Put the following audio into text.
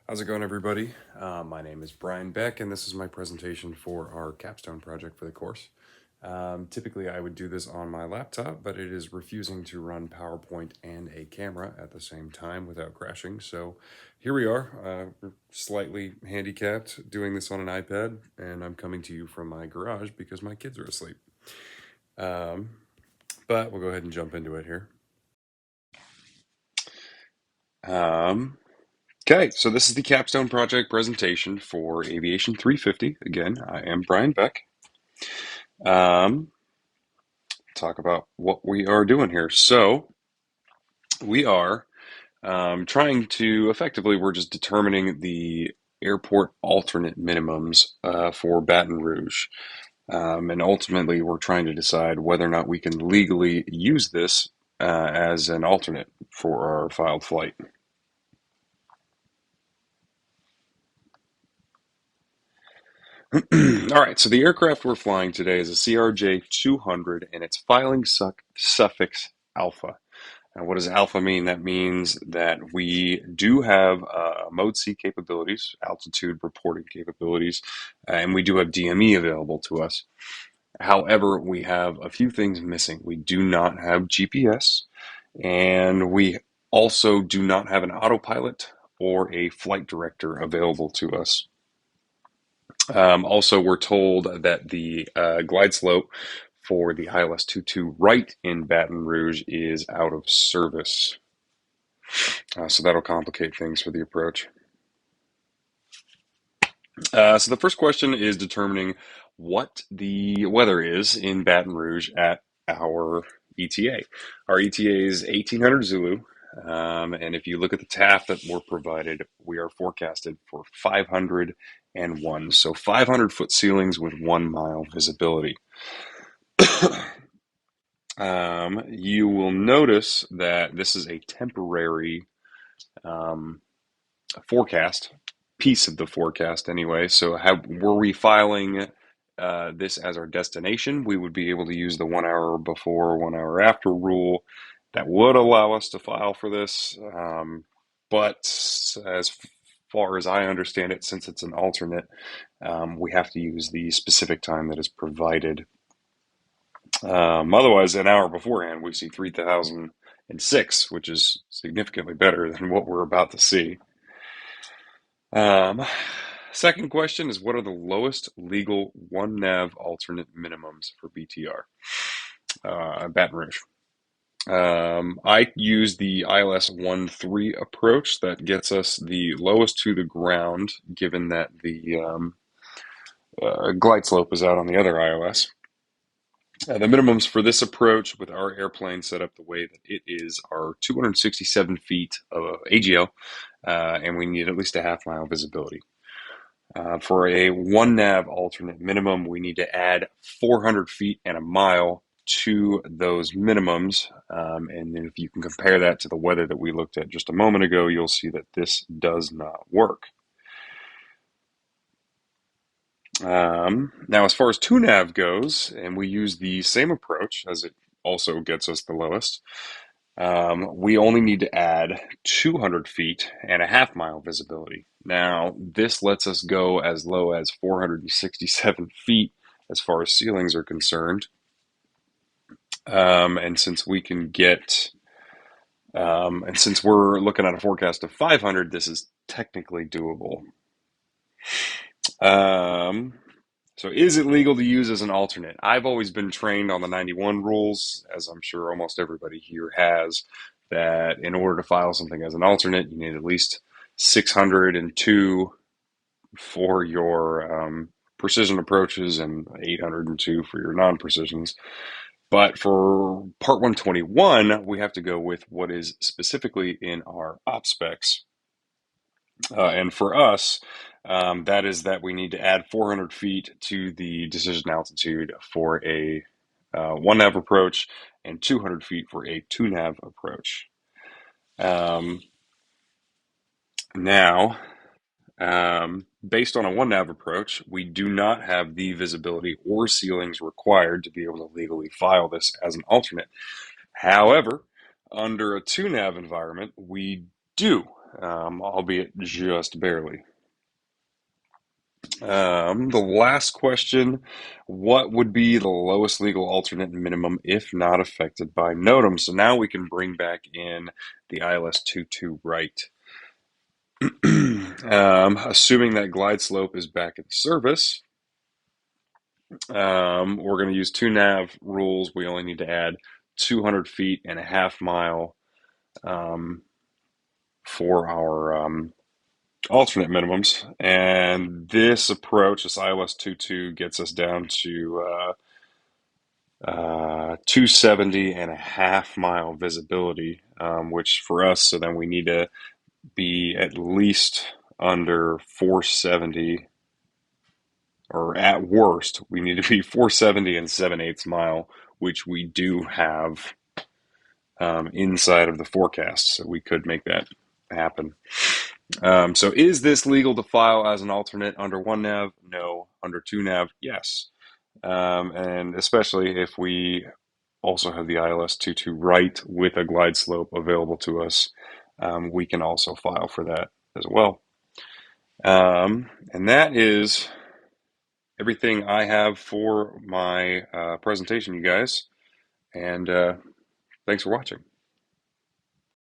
How's it going, everybody? My name is Brian Beck, and this is my presentation for our capstone project for the course. Typically, I would do this on my laptop, but it is refusing to run PowerPoint and a camera at the same time without crashing. So here we are. We're slightly handicapped doing this on an iPad, and I'm coming to you from my garage because my kids are asleep. But we'll go ahead and jump into it here. Okay, so this is the capstone project presentation for Aviation 350. Again, I am Brian Beck. Um, Talk about what we are doing here. So we are trying to effectively, we're just determining the airport alternate minimums for Baton Rouge. And ultimately, we're trying to decide whether or not we can legally use this as an alternate for our filed flight. All right, so the aircraft we're flying today is a CRJ 200 and it's filing suffix alpha. And what does alpha mean? That means that we do have mode C capabilities, altitude reporting capabilities, and we do have DME available to us. However, we have a few things missing. We do not have GPS, and we also do not have an autopilot or a flight director available to us. Also, we're told that the glide slope for the ILS 22 right in Baton Rouge is out of service. So that'll complicate things for the approach. So the first question is determining what the weather is in Baton Rouge at our ETA. Our ETA is 1800 Zulu. And if you look at the TAF that we're provided, we are forecasted for 501. So 500-foot ceilings with 1 mile visibility. You will notice that this is a temporary forecast, piece of the forecast anyway. So were we filing this as our destination, we would be able to use the 1 hour before, 1 hour after rule. That would allow us to file for this. But as far as I understand it, since it's an alternate, we have to use the specific time that is provided. Otherwise, an hour beforehand, we see 3006, which is significantly better than what we're about to see. Um, Second question is, what are the lowest legal one nav alternate minimums for BTR? Baton Rouge. I use the ILS 1-3 approach that gets us the lowest to the ground, given that the glide slope is out on the other ILS. The minimums for this approach with our airplane set up the way that it is are 267 feet of AGL, and we need at least a half-mile visibility. For a one nav alternate minimum, we need to add 400 feet and a mile to those minimums. And then if you can compare that to the weather that we looked at just a moment ago, you'll see that this does not work. Now, as far as two nav goes, and we use the same approach as it also gets us the lowest, we only need to add 200 feet and a half-mile visibility. Now, this lets us go as low as 467 feet as far as ceilings are concerned. And since we can get, and since we're looking at a forecast of 500, this is technically doable. So is it legal to use as an alternate? I've always been trained on the 91 rules, as I'm sure almost everybody here has, that in order to file something as an alternate, you need at least 602 for your precision approaches and 802 for your non-precisions. But for Part 121, we have to go with what is specifically in our op specs. And for us, that is that we need to add 400 feet to the decision altitude for a one nav approach and 200 feet for a two nav approach. Now, based on a one nav approach, we do not have the visibility or ceilings required to be able to legally file this as an alternate. However, under a two nav environment, we do. albeit just barely. The last question, what would be the lowest legal alternate minimum if not affected by NOTAM? So now we can bring back in the ILS 22 right. Assuming that glide slope is back in service, we're going to use two nav rules. We only need to add 200 feet and a half mile um, for our alternate minimums. And this approach, this ILS 22, gets us down to 270 and a half mile visibility, which for us, so then we need to be at least under 470, or at worst, we need to be 470 and 7/8 mile, which we do have inside of the forecast. So we could make that happen. So is this legal to file as an alternate under one nav? No. Under two nav? Yes. And especially if we also have the ILS 22 right with a glide slope available to us, we can also file for that as well. And that is everything I have for my presentation, you guys. And thanks for watching.